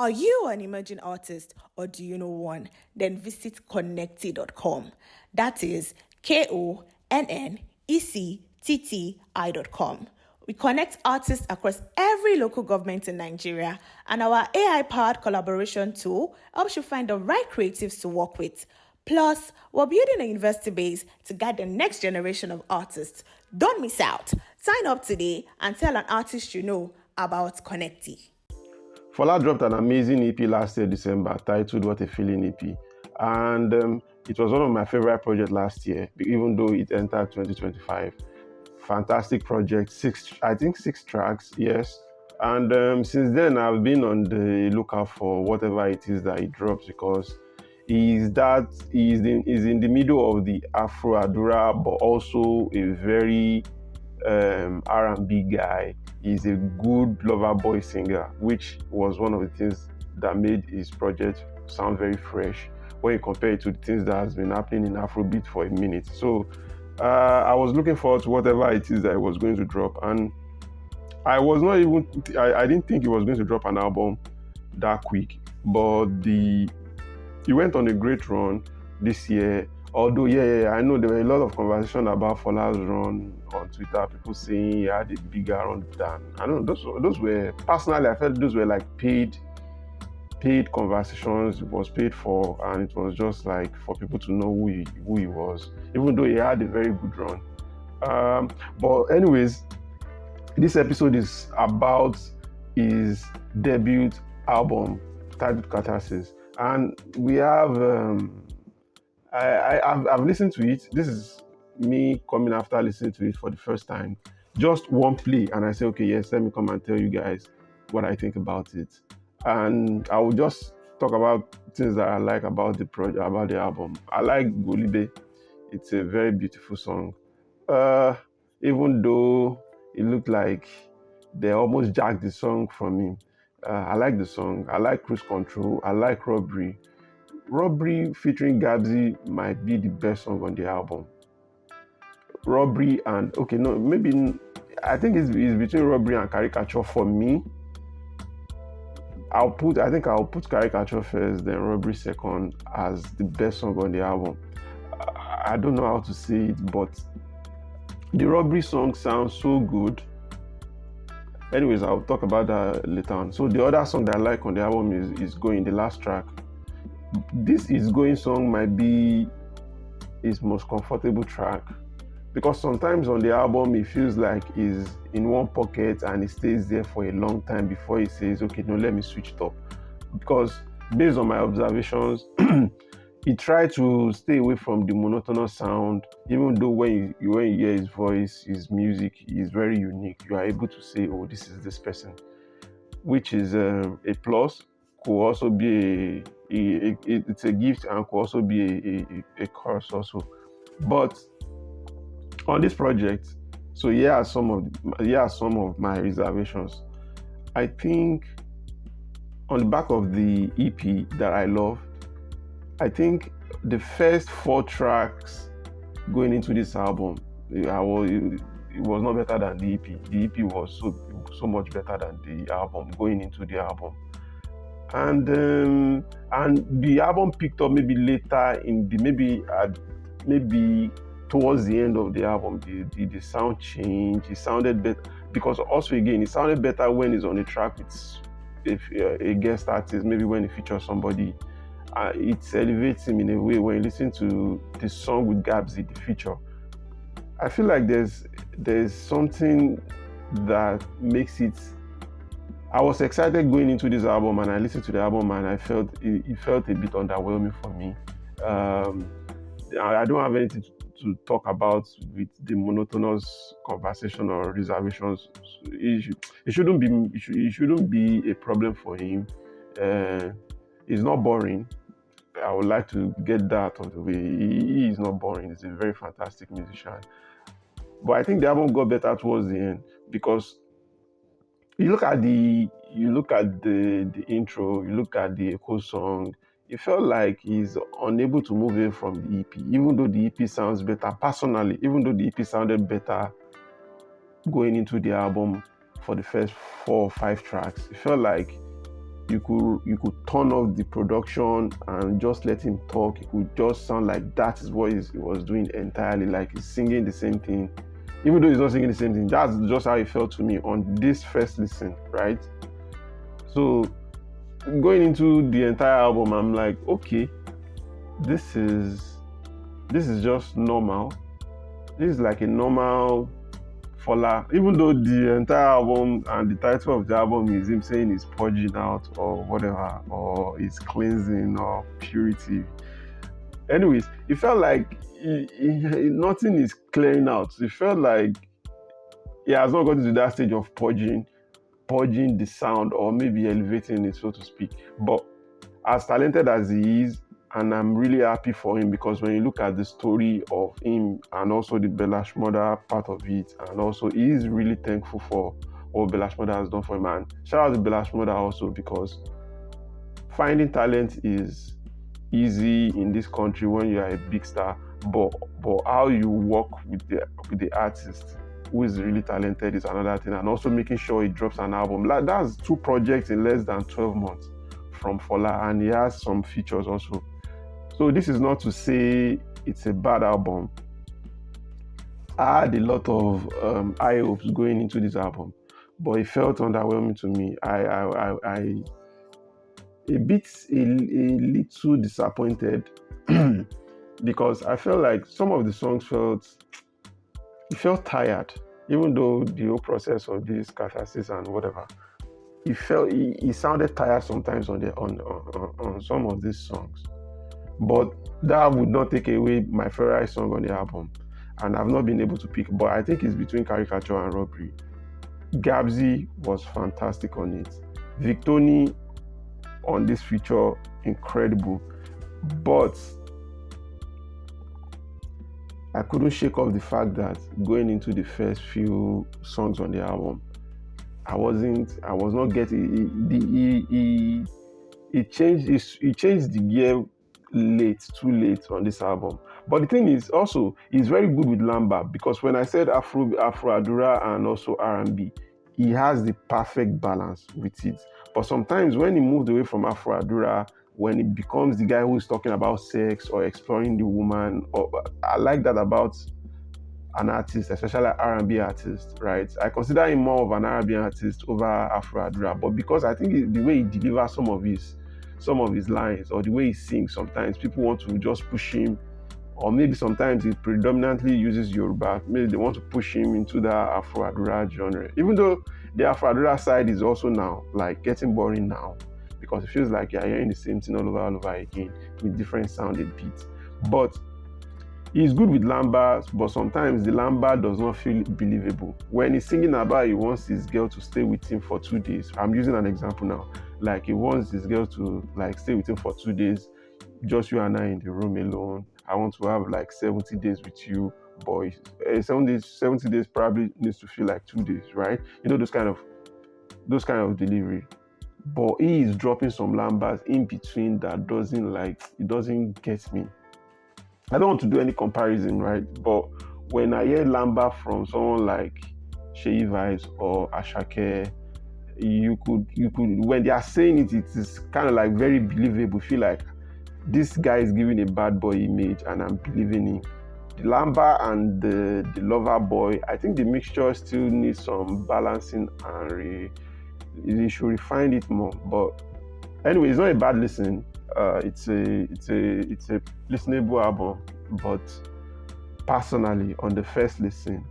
Are you an emerging artist or do you know one? Then visit Connecti.com. That is KONNECTTI.com. We connect artists across every local government in Nigeria, and our AI-powered collaboration tool helps you find the right creatives to work with. Plus, we're building a university base to guide the next generation of artists. Don't miss out. Sign up today and tell an artist you know about Connecti. Fola dropped an amazing EP last year, December, titled What a Feeling EP. And it was one of my favorite projects last year, even though it entered 2025. Fantastic project, six tracks, yes. And since then, I've been on the lookout for whatever it is that he drops, because he's in the middle of the Afro Adura, but also a very R&B guy. He's a good lover boy singer, which was one of the things that made his project sound very fresh when you compare it to the things that has been happening in Afrobeat for a minute. So I was looking forward to whatever it is that he was going to drop, and I didn't think he was going to drop an album that quick, but he went on a great run this year. Although, I know there were a lot of conversation about Fola's run on Twitter, people saying he had a bigger run than, I don't know, those were, personally, I felt those were like paid conversations. It was paid for, and it was just like for people to know who he was, even though he had a very good run. But anyways, this episode is about his debut album titled Catharsis. And we have, I've listened to it. This is me coming after listening to it for the first time. Just one play, and I say, okay, yes, let me come and tell you guys what I think about it. And I will just talk about things that I like about the project, about the album. I like Golibe. It's a very beautiful song. Even though it looked like they almost jacked the song from him. I like the song. I like Cruise Control. I like Robbery. Robbery featuring Gabsy might be the best song on the album. Robbery and, I think it's between Robbery and Caricature for me. I'll put Caricature first, then Robbery second as the best song on the album. I don't know how to say it, but the Robbery song sounds so good. Anyways, I'll talk about that later on. So the other song that I like on the album is Going, the last track. This Is Going song might be his most comfortable track, because sometimes on the album it feels like he's in one pocket and he stays there for a long time before he says, okay, no, let me switch it up. Because based on my observations, he tried to stay away from the monotonous sound, even though when you hear his voice, his music is very unique. You are able to say, oh, this is this person, which is a plus. Could also be it's a gift, and could also be a curse also. But on this project, so here are some of my reservations. I think on the back of the EP that I love, I think the first 4 tracks going into this album, it was not better than the EP. The EP was so much better than the album going into the album. And the album picked up maybe later in the maybe towards the end of the album, the sound changed. It sounded better, because also again it sounded better when it's on a track with a guest artist, maybe when it features somebody. It elevates him in a way. When you listen to the song with Gabsy, the feature, I feel like there's something that makes it. I was excited going into this album, and I listened to the album, and I felt it felt a bit underwhelming for me. I don't have anything to talk about with the monotonous conversation or reservations. It shouldn't be a problem for him. It's not boring. I would like to get that out of the way. He is not boring. He's a very fantastic musician. But I think the album got better towards the end, because you look at the intro, you look at the Echo song, it felt like he's unable to move away from the EP, even though the EP sounds better. Personally, even though the EP sounded better going into the album for the first 4 or 5 tracks, it felt like you could turn off the production and just let him talk. It would just sound like that is what he was doing entirely, like he's singing the same thing, even though he's not singing the same thing. That's just how it felt to me on this first listen, right? So going into the entire album, I'm like, okay, this is just normal. This is like a normal Fola, even though the entire album and the title of the album is him saying he's purging out or whatever, or he's cleansing or purity. Anyways, it felt like nothing is clearing out. It felt like he has not gotten to that stage of purging the sound or maybe elevating it, so to speak. But as talented as he is, and I'm really happy for him, because when you look at the story of him and also the Belash mother part of it, and also he is really thankful for what Belash mother has done for him. And shout out to Belash mother also, because finding talent is easy in this country when you are a big star, but how you work with the artist who is really talented is another thing, and also making sure he drops an album. Like, that's 2 projects in less than 12 months from Fola, and he has some features also. So this is not to say it's a bad album. I had a lot of high hopes going into this album, but it felt underwhelming to me. I a little disappointed because I felt like some of the songs felt tired, even though the whole process of this catharsis and whatever, it sounded tired sometimes on some of these songs. But that would not take away my favorite song on the album, and I've not been able to pick, but I think it's between Caricature and Robbery. Gabsy was fantastic on it. Victoni on this feature, incredible. But I couldn't shake off the fact that going into the first few songs on the album, I was not getting it changed the gear too late on this album. But the thing is also, he's very good with Lamba, because when I said Afro Adura and also R&B, he has the perfect balance with it. But sometimes when he moved away from Afro Adura, when he becomes the guy who is talking about sex or exploring the woman, I like that about an artist, especially an R&B artist, right? I consider him more of an R&B artist over Afro Adura, but because I think the way he delivers some of his lines, or the way he sings, sometimes people want to just push him, or maybe sometimes he predominantly uses Yoruba. Maybe they want to push him into the Afro Adura genre, even though the Afro Adura side is also now like getting boring now, because it feels like you're hearing the same thing all over again with different sounding beats. But he's good with Lamba, but sometimes the Lamba does not feel believable. When he's singing about he wants his girl to stay with him for 2 days, I'm using an example now. Like, he wants his girl to like stay with him for 2 days, just you and I in the room alone. I want to have like 70 days with you, boys. 70 days probably needs to feel like 2 days, right? You know, those kind of delivery. But he is dropping some lambas in between that it doesn't get me. I don't want to do any comparison, right? But when I hear lamba from someone like Sheyi Vibes or Ashake, you could when they are saying it, it is kind of like very believable. Feel like this guy is giving a bad boy image and I'm believing him. The Lamba and the Lover Boy, I think the mixture still needs some balancing, and they should refine it more. But anyway, it's not a bad listen. It's a listenable album. But personally, on the first listen,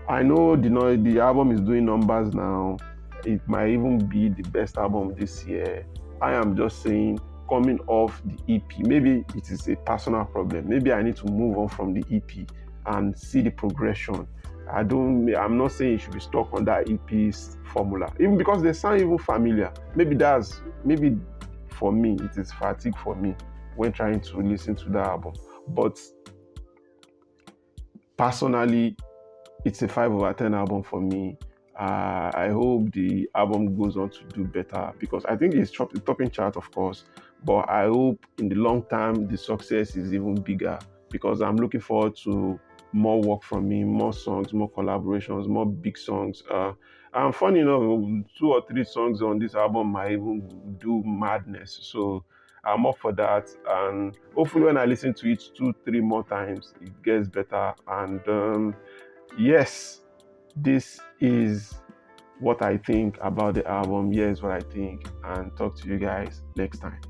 I know the album is doing numbers now. It might even be the best album this year. I am just saying, coming off the EP, maybe it is a personal problem. Maybe I need to move on from the EP and see the progression. I'm not saying you should be stuck on that EP's formula, even because they sound even familiar. Maybe for me, it is fatigue for me when trying to listen to the album. But personally, it's a 5/10 album for me. I hope the album goes on to do better, because I think it's topping chart, of course, but I hope in the long term the success is even bigger, because I'm looking forward to more work from me, more songs, more collaborations, more big songs. And funny enough, 2 or 3 songs on this album might even do madness. So I'm up for that. And hopefully, when I listen to it 2, 3 more times, it gets better. And yes, this is what I think about the album. Here's what I think. And talk to you guys next time.